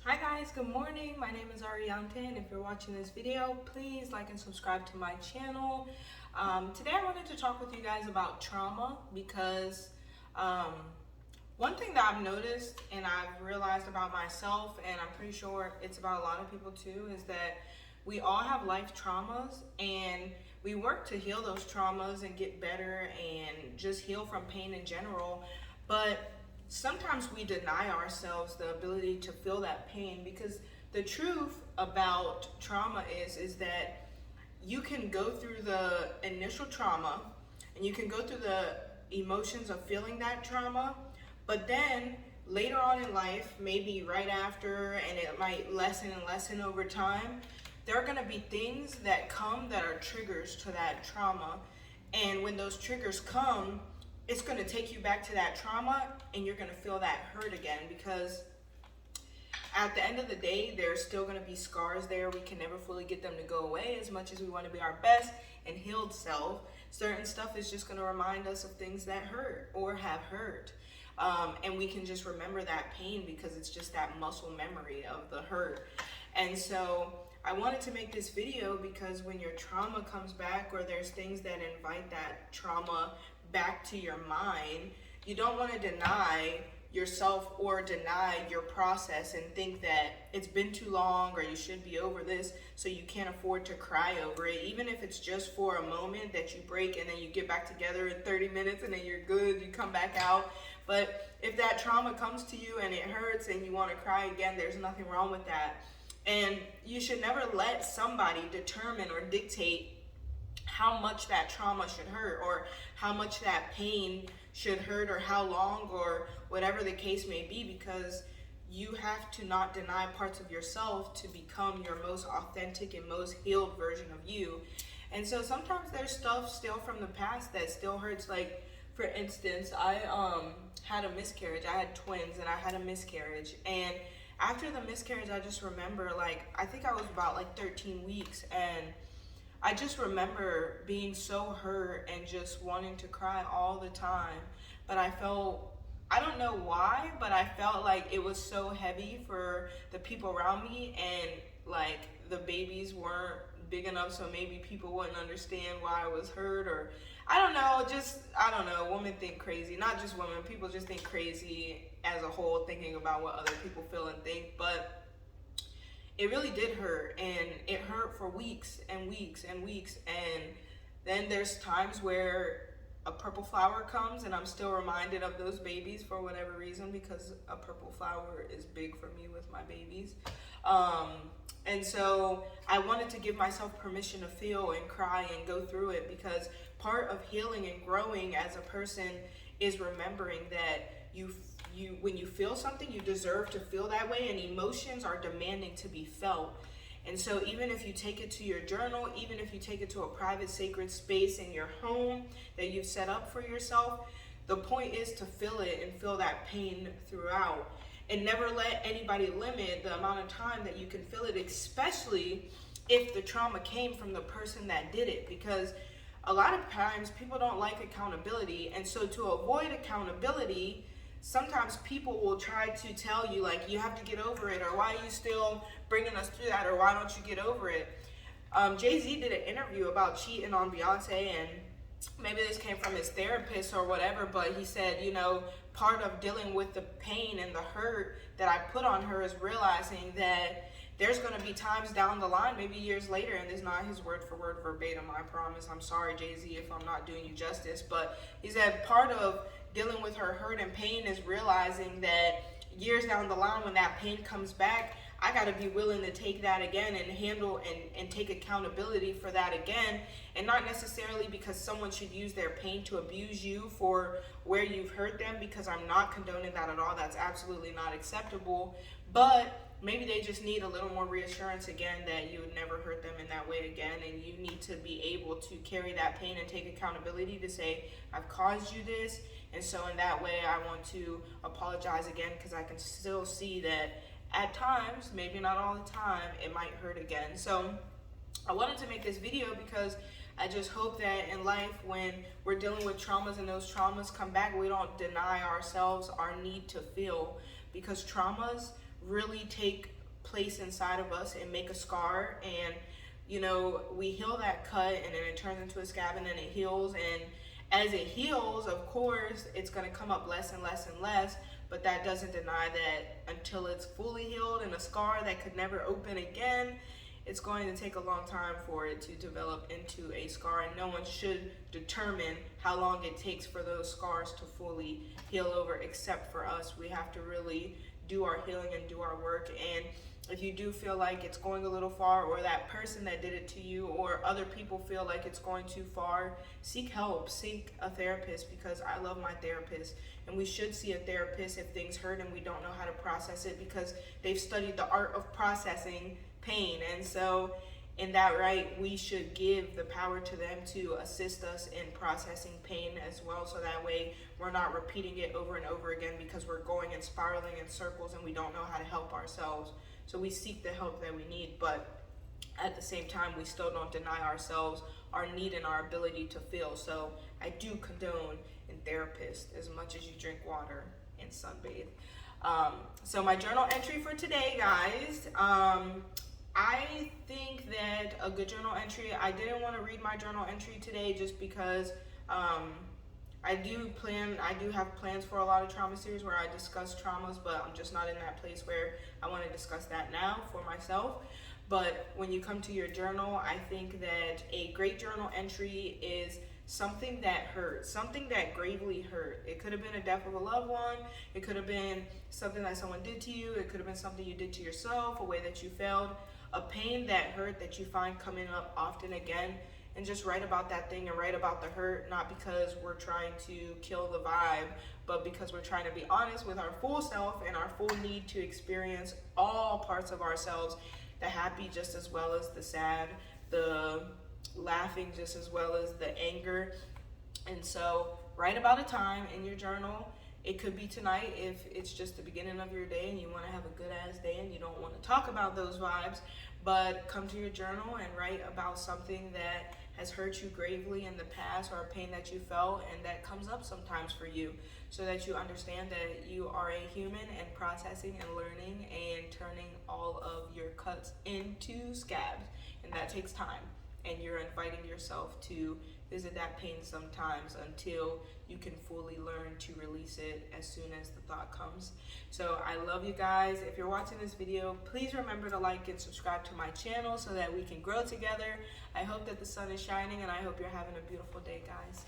Hi guys, good morning. My name is Ariante, and if you're watching this video, please like and subscribe to my channel. Today I wanted to talk with you guys about trauma because um, one thing that I've noticed and I've realized about myself, and I'm pretty sure it's about a lot of people too, is that we all have life traumas and we work to heal those traumas and get better and just heal from pain in general. But sometimes we deny ourselves the ability to feel that pain because the truth about trauma is that you can go through the initial trauma and you can go through the emotions of feeling that trauma, but then later on in life, maybe right after, and it might lessen and lessen over time, there are going to be things that come that are triggers to that trauma. And when those triggers come, it's going to take you back to that trauma and you're going to feel that hurt again because at the end of the day, there's still going to be scars there. We can never fully get them to go away as much as we want to be our best and healed self. Certain stuff is just going to remind us of things that hurt or have hurt. And we can just remember that pain because it's just that muscle memory of the hurt. And so I wanted to make this video because when your trauma comes back or there's things that invite that trauma back to your mind, you don't want to deny yourself or deny your process and think that it's been too long or you should be over this, so you can't afford to cry over it, even if it's just for a moment that you break and then you get back together in 30 minutes and then you're good, you come back out. But if that trauma comes to you and it hurts and you want to cry again, there's nothing wrong with that. And you should never let somebody determine or dictate how much that trauma should hurt or how much that pain should hurt or how long or whatever the case may be, because you have to not deny parts of yourself to become your most authentic and most healed version of you. And so sometimes there's stuff still from the past that still hurts. Like, for instance, I had a miscarriage. I had twins and I had a miscarriage, and after the miscarriage I just remember, like, I think I was about like 13 weeks, and I just remember being so hurt and just wanting to cry all the time. But I felt, I don't know why, but I felt like it was so heavy for the people around me, and like the babies weren't big enough, so maybe people wouldn't understand why I was hurt, or I don't know, I don't know, women think crazy. Not just women, people just think crazy as a whole, thinking about what other people feel and think. But it really did hurt, and it hurt for weeks and weeks and weeks. And then there's times where a purple flower comes and I'm still reminded of those babies for whatever reason, because a purple flower is big for me with my babies. And so I wanted to give myself permission to feel and cry and go through it, because part of healing and growing as a person is remembering that when you feel something, you deserve to feel that way, and emotions are demanding to be felt. And so even if you take it to your journal, even if you take it to a private sacred space in your home that you've set up for yourself, the point is to feel it and feel that pain throughout, and never let anybody limit the amount of time that you can feel it, especially if the trauma came from the person that did it. Because a lot of times people don't like accountability, and so to avoid accountability, sometimes people will try to tell you, like, you have to get over it, or why are you still bringing us through that, or why don't you get over it. Jay-Z did an interview about cheating on Beyonce, and maybe this came from his therapist or whatever, but he said, you know, part of dealing with the pain and the hurt that I put on her is realizing that there's going to be times down the line, maybe years later, and it's not his word for word verbatim, I promise. I'm sorry, Jay-Z, if I'm not doing you justice. But he said part of dealing with her hurt and pain is realizing that years down the line, when that pain comes back, I got to be willing to take that again and handle and take accountability for that again. And not necessarily because someone should use their pain to abuse you for where you've hurt them, because I'm not condoning that at all. That's absolutely not acceptable. But maybe they just need a little more reassurance again that you would never hurt them in that way again. And you need to be able to carry that pain and take accountability to say, I've caused you this. And so in that way, I want to apologize again, because I can still see that at times, maybe not all the time, it might hurt again. So I wanted to make this video because I just hope that in life, when we're dealing with traumas and those traumas come back, we don't deny ourselves our need to feel, because traumas really take place inside of us and make a scar. And we heal that cut, and then it turns into a scab, and then it heals. And as it heals, of course, it's going to come up less and less and less, but that doesn't deny that until it's fully healed and a scar that could never open again, it's going to take a long time for it to develop into a scar. And no one should determine how long it takes for those scars to fully heal over, except for us. We have to really do our healing and do our work. And if you do feel like it's going a little far, or that person that did it to you or other people feel like it's going too far, seek help, seek a therapist, because I love my therapist. And we should see a therapist if things hurt and we don't know how to process it, because they've studied the art of processing pain. And so in that right, we should give the power to them to assist us in processing pain as well, so that way we're not repeating it over and over again, because we're going and spiraling in circles and we don't know how to help ourselves. So we seek the help that we need, but at the same time, we still don't deny ourselves our need and our ability to feel. So I do condone in therapists as much as you drink water and sunbathe. So my journal entry for today, guys, I think that a good journal entry, I didn't want to read my journal entry today just because I do have plans for a lot of trauma series where I discuss traumas, but I'm just not in that place where I want to discuss that now for myself. But when you come to your journal, I think that a great journal entry is something that hurt, something that gravely hurt. It could have been a death of a loved one. It could have been something that someone did to you. It could have been something you did to yourself, a way that you failed, a pain that hurt that you find coming up often again. And just write about that thing and write about the hurt, not because we're trying to kill the vibe, but because we're trying to be honest with our full self and our full need to experience all parts of ourselves, the happy just as well as the sad, the laughing just as well as the anger. And so write about a time in your journal. It could be tonight if it's just the beginning of your day and you want to have a good ass day and you don't want to talk about those vibes, but come to your journal and write about something that has hurt you gravely in the past, or a pain that you felt and that comes up sometimes for you, so that you understand that you are a human and processing and learning and turning all of your cuts into scabs, and that takes time. And you're inviting yourself to visit that pain sometimes until you can fully learn to release it as soon as the thought comes. So I love you guys. If you're watching this video, please remember to like and subscribe to my channel so that we can grow together. I hope that the sun is shining, and I hope you're having a beautiful day, guys.